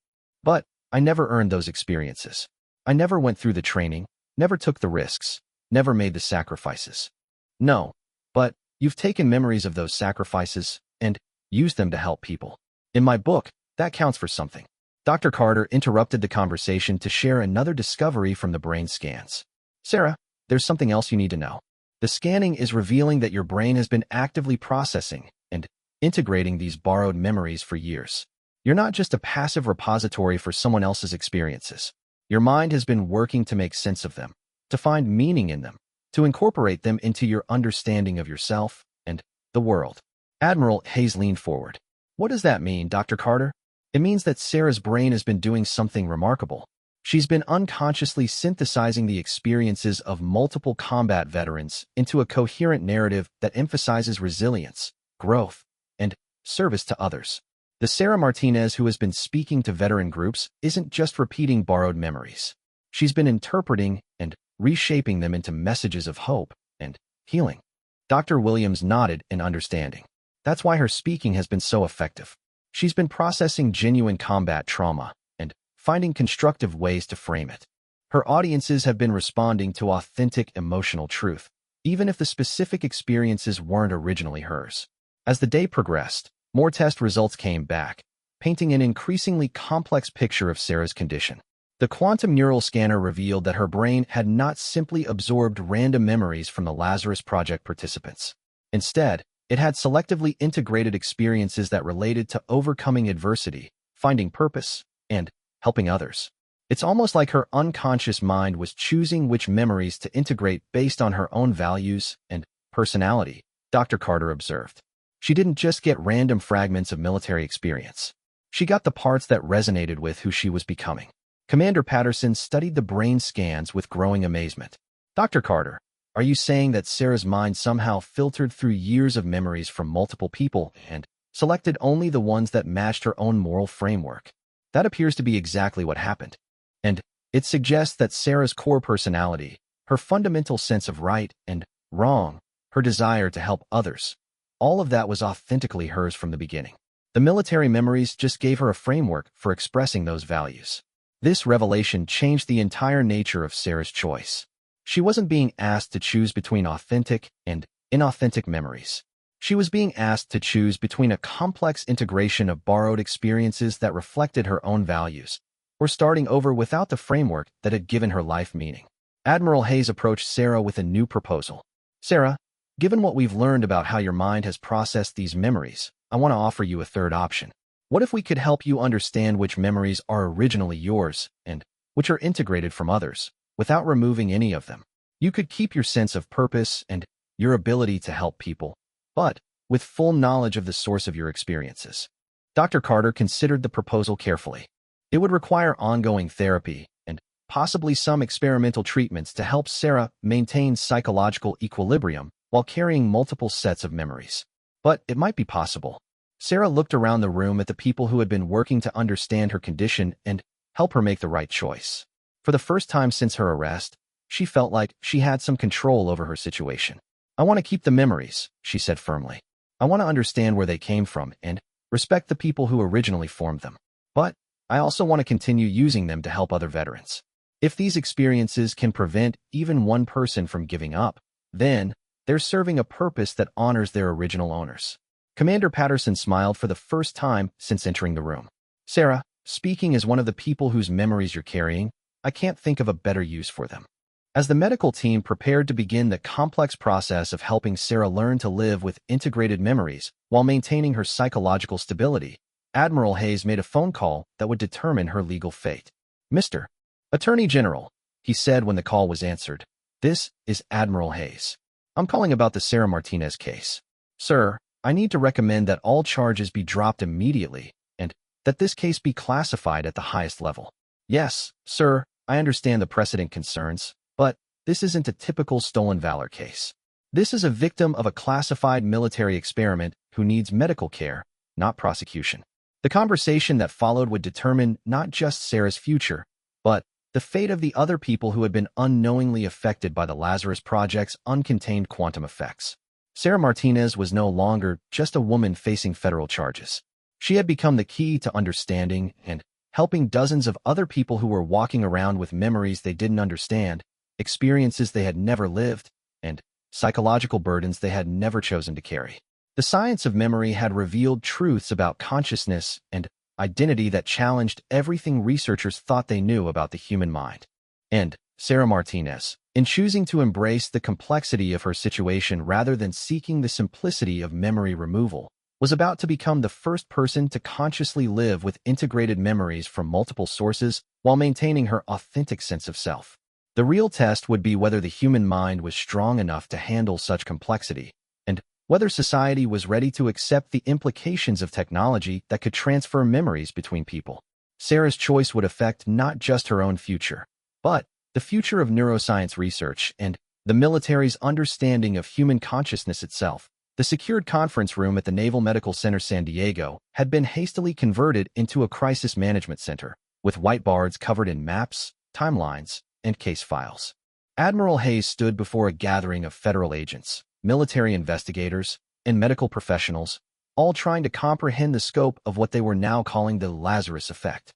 But I never earned those experiences. I never went through the training, never took the risks, never made the sacrifices. No, but you've taken memories of those sacrifices and used them to help people. In my book, that counts for something. Dr. Carter interrupted the conversation to share another discovery from the brain scans. Sarah, there's something else you need to know. The scanning is revealing that your brain has been actively processing and integrating these borrowed memories for years. You're not just a passive repository for someone else's experiences. Your mind has been working to make sense of them, to find meaning in them, to incorporate them into your understanding of yourself and the world. Admiral Hayes leaned forward. What does that mean, Dr. Carter? It means that Sarah's brain has been doing something remarkable. She's been unconsciously synthesizing the experiences of multiple combat veterans into a coherent narrative that emphasizes resilience, growth, and service to others. The Sarah Martinez who has been speaking to veteran groups isn't just repeating borrowed memories. She's been interpreting and reshaping them into messages of hope and healing. Dr. Williams nodded in understanding. That's why her speaking has been so effective. She's been processing genuine combat trauma and finding constructive ways to frame it. Her audiences have been responding to authentic emotional truth, even if the specific experiences weren't originally hers. As the day progressed, more test results came back, painting an increasingly complex picture of Sarah's condition. The quantum neural scanner revealed that her brain had not simply absorbed random memories from the Lazarus Project participants. Instead, it had selectively integrated experiences that related to overcoming adversity, finding purpose, and helping others. It's almost like her unconscious mind was choosing which memories to integrate based on her own values and personality, Dr. Carter observed. She didn't just get random fragments of military experience. She got the parts that resonated with who she was becoming. Commander Patterson studied the brain scans with growing amazement. Dr. Carter, are you saying that Sarah's mind somehow filtered through years of memories from multiple people and selected only the ones that matched her own moral framework? That appears to be exactly what happened. And it suggests that Sarah's core personality, her fundamental sense of right and wrong, her desire to help others, all of that was authentically hers from the beginning. The military memories just gave her a framework for expressing those values. This revelation changed the entire nature of Sarah's choice. She wasn't being asked to choose between authentic and inauthentic memories. She was being asked to choose between a complex integration of borrowed experiences that reflected her own values, or starting over without the framework that had given her life meaning. Admiral Hayes approached Sarah with a new proposal. Sarah, given what we've learned about how your mind has processed these memories, I want to offer you a third option. What if we could help you understand which memories are originally yours and which are integrated from others, without removing any of them? You could keep your sense of purpose and your ability to help people, but with full knowledge of the source of your experiences. Dr. Carter considered the proposal carefully. It would require ongoing therapy and possibly some experimental treatments to help Sarah maintain psychological equilibrium while carrying multiple sets of memories. But it might be possible. Sarah looked around the room at the people who had been working to understand her condition and help her make the right choice. For the first time since her arrest, she felt like she had some control over her situation. I want to keep the memories, she said firmly. I want to understand where they came from and respect the people who originally formed them. But I also want to continue using them to help other veterans. If these experiences can prevent even one person from giving up, then they're serving a purpose that honors their original owners. Commander Patterson smiled for the first time since entering the room. Sarah, speaking as one of the people whose memories you're carrying, I can't think of a better use for them. As the medical team prepared to begin the complex process of helping Sarah learn to live with integrated memories while maintaining her psychological stability, Admiral Hayes made a phone call that would determine her legal fate. Mr. Attorney General, he said when the call was answered, this is Admiral Hayes. I'm calling about the Sarah Martinez case. Sir, I need to recommend that all charges be dropped immediately and that this case be classified at the highest level. Yes, sir, I understand the precedent concerns, but this isn't a typical stolen valor case. This is a victim of a classified military experiment who needs medical care, not prosecution. The conversation that followed would determine not just Sarah's future, but the fate of the other people who had been unknowingly affected by the Lazarus Project's uncontained quantum effects. Sarah Martinez was no longer just a woman facing federal charges. She had become the key to understanding and helping dozens of other people who were walking around with memories they didn't understand, experiences they had never lived, and psychological burdens they had never chosen to carry. The science of memory had revealed truths about consciousness and identity that challenged everything researchers thought they knew about the human mind. And Sarah Martinez, in choosing to embrace the complexity of her situation rather than seeking the simplicity of memory removal, was about to become the first person to consciously live with integrated memories from multiple sources while maintaining her authentic sense of self. The real test would be whether the human mind was strong enough to handle such complexity, and whether society was ready to accept the implications of technology that could transfer memories between people. Sarah's choice would affect not just her own future, but the future of neuroscience research and the military's understanding of human consciousness itself. The secured conference room at the Naval Medical Center San Diego had been hastily converted into a crisis management center, with whiteboards covered in maps, timelines, and case files. Admiral Hayes stood before a gathering of federal agents, military investigators, and medical professionals, all trying to comprehend the scope of what they were now calling the Lazarus effect.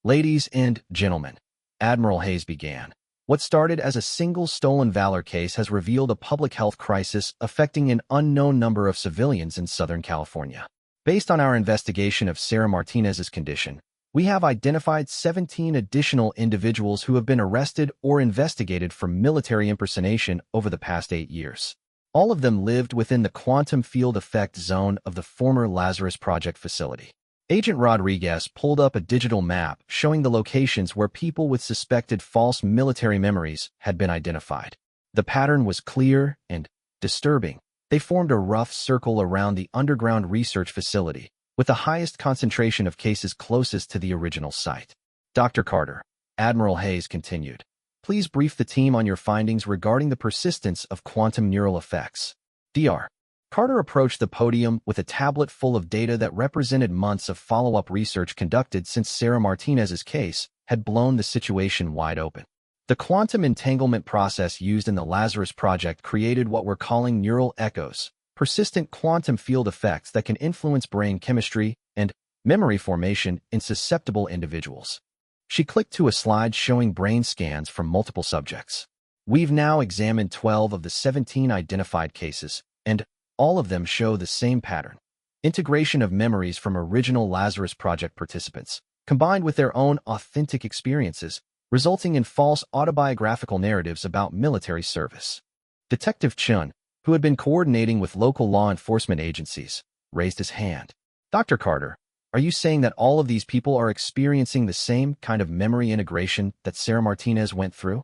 Ladies and gentlemen, Admiral Hayes began. What started as a single stolen valor case has revealed a public health crisis affecting an unknown number of civilians in Southern California. Based on our investigation of Sarah Martinez's condition, we have identified 17 additional individuals who have been arrested or investigated for military impersonation over the past 8 years. All of them lived within the quantum field effect zone of the former Lazarus Project facility. Agent Rodriguez pulled up a digital map showing the locations where people with suspected false military memories had been identified. The pattern was clear and disturbing. They formed a rough circle around the underground research facility, with the highest concentration of cases closest to the original site. Dr. Carter, Admiral Hayes continued, please brief the team on your findings regarding the persistence of quantum neural effects. Dr. Carter approached the podium with a tablet full of data that represented months of follow-up research conducted since Sarah Martinez's case had blown the situation wide open. The quantum entanglement process used in the Lazarus Project created what we're calling neural echoes, persistent quantum field effects that can influence brain chemistry and memory formation in susceptible individuals. She clicked to a slide showing brain scans from multiple subjects. We've now examined 12 of the 17 identified cases, and all of them show the same pattern: integration of memories from original Lazarus Project participants, combined with their own authentic experiences, resulting in false autobiographical narratives about military service. Detective Chun, who had been coordinating with local law enforcement agencies, raised his hand. Dr. Carter, are you saying that all of these people are experiencing the same kind of memory integration that Sarah Martinez went through?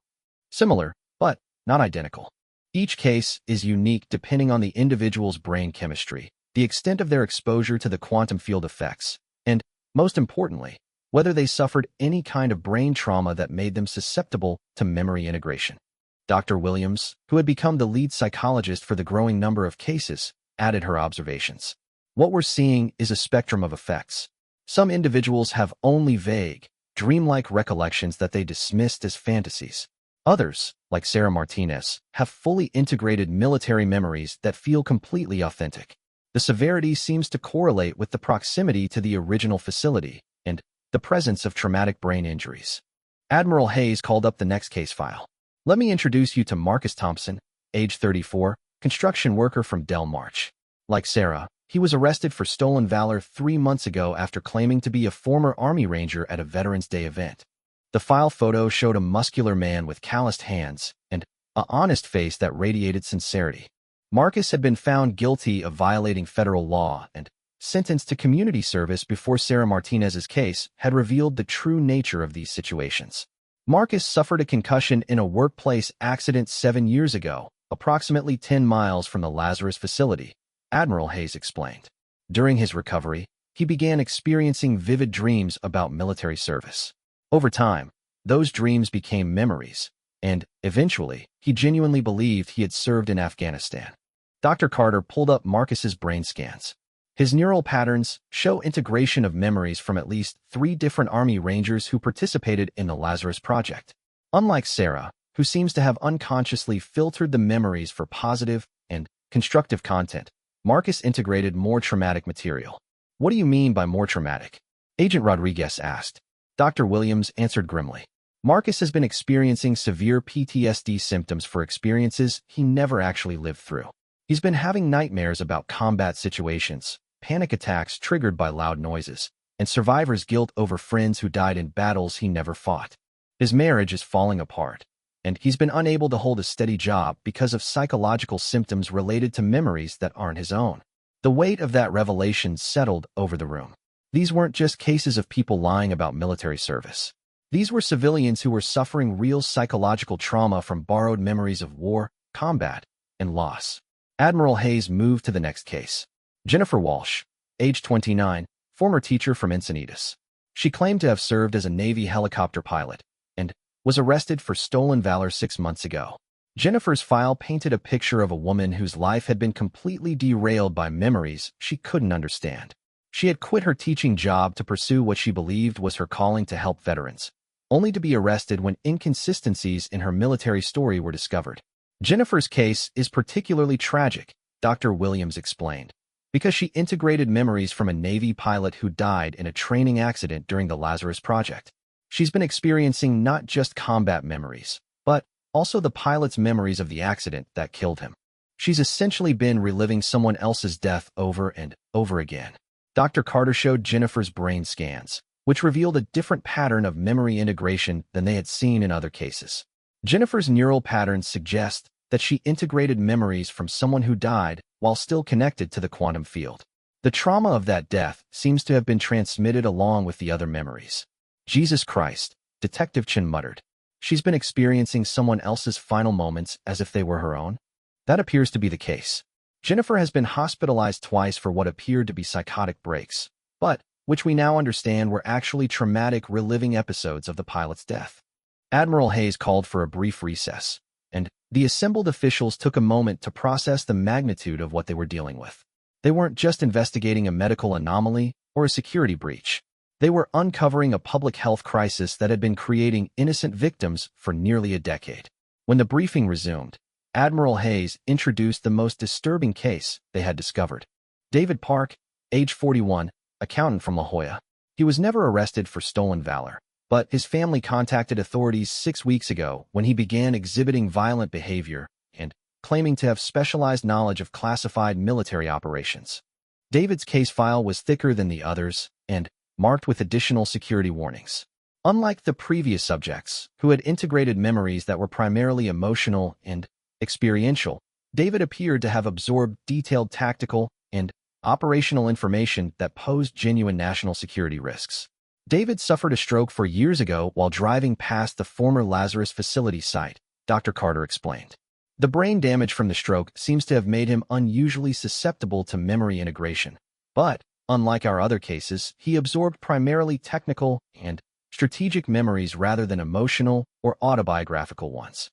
Similar, but not identical. Each case is unique depending on the individual's brain chemistry, the extent of their exposure to the quantum field effects, and, most importantly, whether they suffered any kind of brain trauma that made them susceptible to memory integration. Dr. Williams, who had become the lead psychologist for the growing number of cases, added her observations. What we're seeing is a spectrum of effects. Some individuals have only vague, dreamlike recollections that they dismissed as fantasies. Others, like Sarah Martinez, have fully integrated military memories that feel completely authentic. The severity seems to correlate with the proximity to the original facility and the presence of traumatic brain injuries. Admiral Hayes called up the next case file. Let me introduce you to Marcus Thompson, age 34, construction worker from Del March. Like Sarah, he was arrested for stolen valor 3 months ago after claiming to be a former Army Ranger at a Veterans Day event. The file photo showed a muscular man with calloused hands and an honest face that radiated sincerity. Marcus had been found guilty of violating federal law and sentenced to community service before Sarah Martinez's case had revealed the true nature of these situations. Marcus suffered a concussion in a workplace accident 7 years ago, approximately 10 miles from the Lazarus facility, Admiral Hayes explained. During his recovery, he began experiencing vivid dreams about military service. Over time, those dreams became memories, and, eventually, he genuinely believed he had served in Afghanistan. Dr. Carter pulled up Marcus's brain scans. His neural patterns show integration of memories from at least 3 different Army Rangers who participated in the Lazarus Project. Unlike Sarah, who seems to have unconsciously filtered the memories for positive and constructive content, Marcus integrated more traumatic material. What do you mean by more traumatic? Agent Rodriguez asked. Dr. Williams answered grimly. Marcus has been experiencing severe PTSD symptoms for experiences he never actually lived through. He's been having nightmares about combat situations, panic attacks triggered by loud noises, and survivor's guilt over friends who died in battles he never fought. His marriage is falling apart, and he's been unable to hold a steady job because of psychological symptoms related to memories that aren't his own. The weight of that revelation settled over the room. These weren't just cases of people lying about military service. These were civilians who were suffering real psychological trauma from borrowed memories of war, combat, and loss. Admiral Hayes moved to the next case. Jennifer Walsh, age 29, former teacher from Encinitas. She claimed to have served as a Navy helicopter pilot and was arrested for stolen valor 6 months ago. Jennifer's file painted a picture of a woman whose life had been completely derailed by memories she couldn't understand. She had quit her teaching job to pursue what she believed was her calling to help veterans, only to be arrested when inconsistencies in her military story were discovered. Jennifer's case is particularly tragic, Dr. Williams explained, because she integrated memories from a Navy pilot who died in a training accident during the Lazarus Project. She's been experiencing not just combat memories, but also the pilot's memories of the accident that killed him. She's essentially been reliving someone else's death over and over again. Dr. Carter showed Jennifer's brain scans, which revealed a different pattern of memory integration than they had seen in other cases. Jennifer's neural patterns suggest that she integrated memories from someone who died while still connected to the quantum field. The trauma of that death seems to have been transmitted along with the other memories. Jesus Christ, Detective Chen muttered. She's been experiencing someone else's final moments as if they were her own? That appears to be the case. Jennifer has been hospitalized twice for what appeared to be psychotic breaks, but which we now understand were actually traumatic reliving episodes of the pilot's death. Admiral Hayes called for a brief recess, and the assembled officials took a moment to process the magnitude of what they were dealing with. They weren't just investigating a medical anomaly or a security breach. They were uncovering a public health crisis that had been creating innocent victims for nearly a decade. When the briefing resumed, Admiral Hayes introduced the most disturbing case they had discovered. David Park, age 41, accountant from La Jolla. He was never arrested for stolen valor, but his family contacted authorities 6 weeks ago when he began exhibiting violent behavior and claiming to have specialized knowledge of classified military operations. David's case file was thicker than the others and marked with additional security warnings. Unlike the previous subjects, who had integrated memories that were primarily emotional and experiential, David appeared to have absorbed detailed tactical and operational information that posed genuine national security risks. David suffered a stroke 4 years ago while driving past the former Lazarus facility site, Dr. Carter explained. The brain damage from the stroke seems to have made him unusually susceptible to memory integration, but, unlike our other cases, he absorbed primarily technical and strategic memories rather than emotional or autobiographical ones.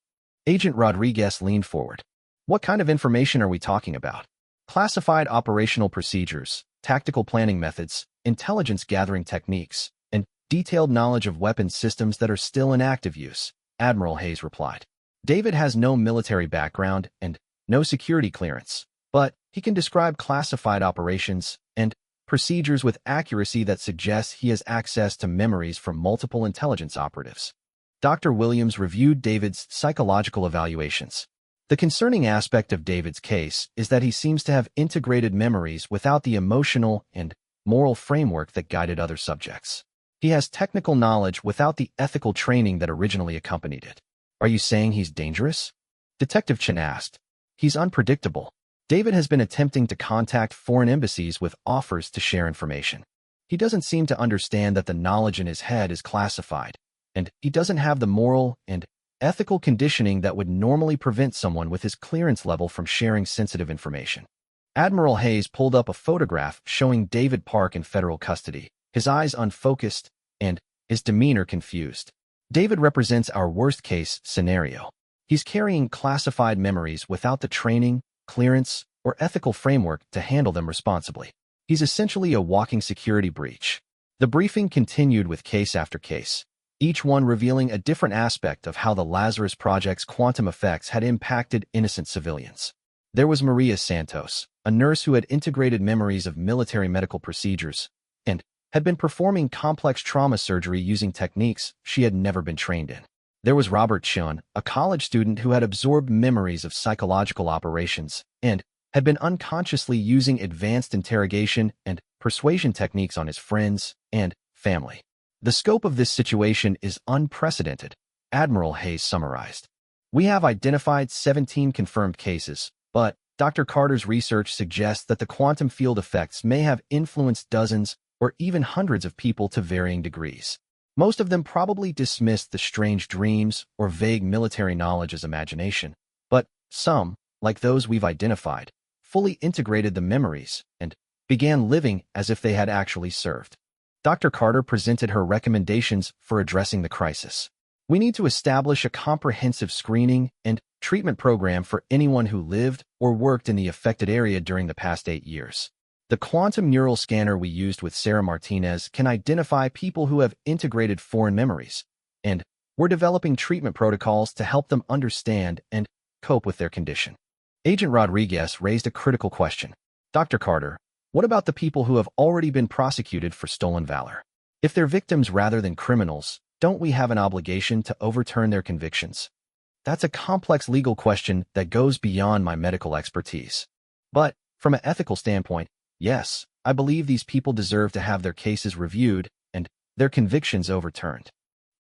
Agent Rodriguez leaned forward. What kind of information are we talking about? Classified operational procedures, tactical planning methods, intelligence gathering techniques, and detailed knowledge of weapons systems that are still in active use, Admiral Hayes replied. David has no military background and no security clearance, but he can describe classified operations and procedures with accuracy that suggests he has access to memories from multiple intelligence operatives. Dr. Williams reviewed David's psychological evaluations. The concerning aspect of David's case is that he seems to have integrated memories without the emotional and moral framework that guided other subjects. He has technical knowledge without the ethical training that originally accompanied it. Are you saying he's dangerous? Detective Chen asked. He's unpredictable. David has been attempting to contact foreign embassies with offers to share information. He doesn't seem to understand that the knowledge in his head is classified, and he doesn't have the moral and ethical conditioning that would normally prevent someone with his clearance level from sharing sensitive information. Admiral Hayes pulled up a photograph showing David Park in federal custody, his eyes unfocused and his demeanor confused. David represents our worst-case scenario. He's carrying classified memories without the training, clearance, or ethical framework to handle them responsibly. He's essentially a walking security breach. The briefing continued with case after case, each one revealing a different aspect of how the Lazarus Project's quantum effects had impacted innocent civilians. There was Maria Santos, a nurse who had integrated memories of military medical procedures and had been performing complex trauma surgery using techniques she had never been trained in. There was Robert Chun, a college student who had absorbed memories of psychological operations and had been unconsciously using advanced interrogation and persuasion techniques on his friends and family. The scope of this situation is unprecedented, Admiral Hayes summarized. We have identified 17 confirmed cases, but Dr. Carter's research suggests that the quantum field effects may have influenced dozens or even hundreds of people to varying degrees. Most of them probably dismissed the strange dreams or vague military knowledge as imagination, but some, like those we've identified, fully integrated the memories and began living as if they had actually served. Dr. Carter presented her recommendations for addressing the crisis. We need to establish a comprehensive screening and treatment program for anyone who lived or worked in the affected area during the past 8 years. The quantum neural scanner we used with Sarah Martinez can identify people who have integrated foreign memories, and we're developing treatment protocols to help them understand and cope with their condition. Agent Rodriguez raised a critical question. Dr. Carter, what about the people who have already been prosecuted for stolen valor? If they're victims rather than criminals, don't we have an obligation to overturn their convictions? That's a complex legal question that goes beyond my medical expertise. But, from an ethical standpoint, yes, I believe these people deserve to have their cases reviewed and their convictions overturned.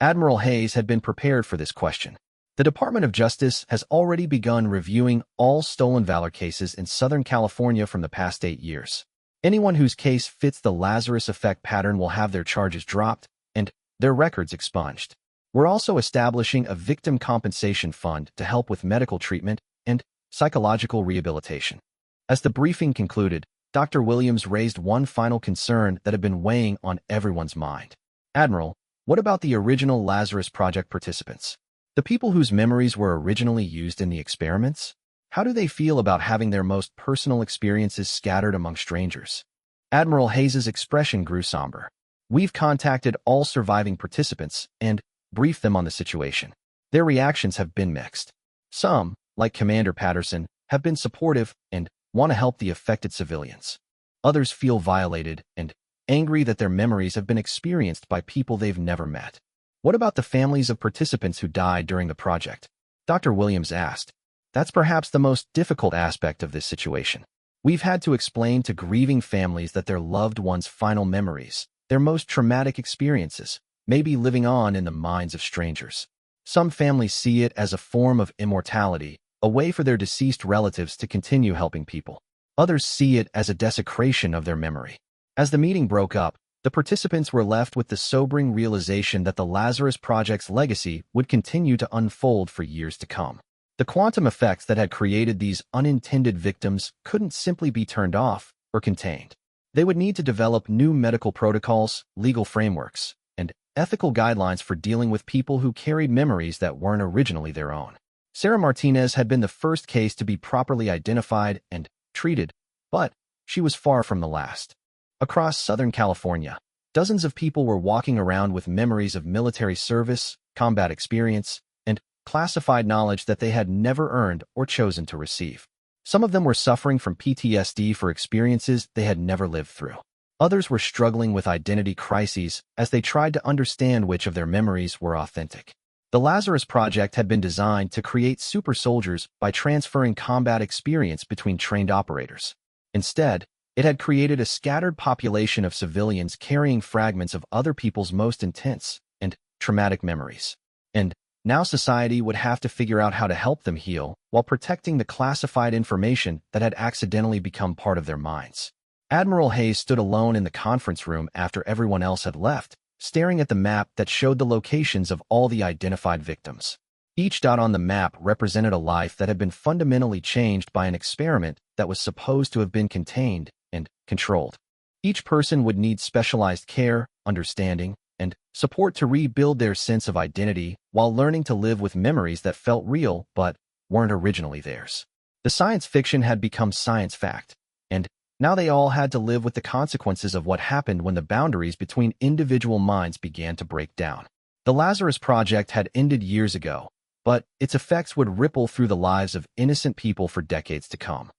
Admiral Hayes had been prepared for this question. The Department of Justice has already begun reviewing all stolen valor cases in Southern California from the past 8 years. Anyone whose case fits the Lazarus effect pattern will have their charges dropped and their records expunged. We're also establishing a victim compensation fund to help with medical treatment and psychological rehabilitation. As the briefing concluded, Dr. Williams raised one final concern that had been weighing on everyone's mind. Admiral, what about the original Lazarus Project participants? The people whose memories were originally used in the experiments? How do they feel about having their most personal experiences scattered among strangers? Admiral Hayes's expression grew somber. We've contacted all surviving participants and briefed them on the situation. Their reactions have been mixed. Some, like Commander Patterson, have been supportive and want to help the affected civilians. Others feel violated and angry that their memories have been experienced by people they've never met. What about the families of participants who died during the project? Dr. Williams asked. That's perhaps the most difficult aspect of this situation. We've had to explain to grieving families that their loved ones' final memories, their most traumatic experiences, may be living on in the minds of strangers. Some families see it as a form of immortality, a way for their deceased relatives to continue helping people. Others see it as a desecration of their memory. As the meeting broke up, the participants were left with the sobering realization that the Lazarus Project's legacy would continue to unfold for years to come. The quantum effects that had created these unintended victims couldn't simply be turned off or contained. They would need to develop new medical protocols, legal frameworks, and ethical guidelines for dealing with people who carried memories that weren't originally their own. Sarah Martinez had been the first case to be properly identified and treated, but she was far from the last. Across Southern California, dozens of people were walking around with memories of military service, combat experience, and classified knowledge that they had never earned or chosen to receive. Some of them were suffering from PTSD for experiences they had never lived through. Others were struggling with identity crises as they tried to understand which of their memories were authentic. The Lazarus Project had been designed to create super soldiers by transferring combat experience between trained operators. Instead, it had created a scattered population of civilians carrying fragments of other people's most intense and traumatic memories. And now society would have to figure out how to help them heal while protecting the classified information that had accidentally become part of their minds. Admiral Hayes stood alone in the conference room after everyone else had left, staring at the map that showed the locations of all the identified victims. Each dot on the map represented a life that had been fundamentally changed by an experiment that was supposed to have been contained and controlled. Each person would need specialized care, understanding, and support to rebuild their sense of identity while learning to live with memories that felt real but weren't originally theirs. The science fiction had become science fact, and now they all had to live with the consequences of what happened when the boundaries between individual minds began to break down. The Lazarus Project had ended years ago, but its effects would ripple through the lives of innocent people for decades to come.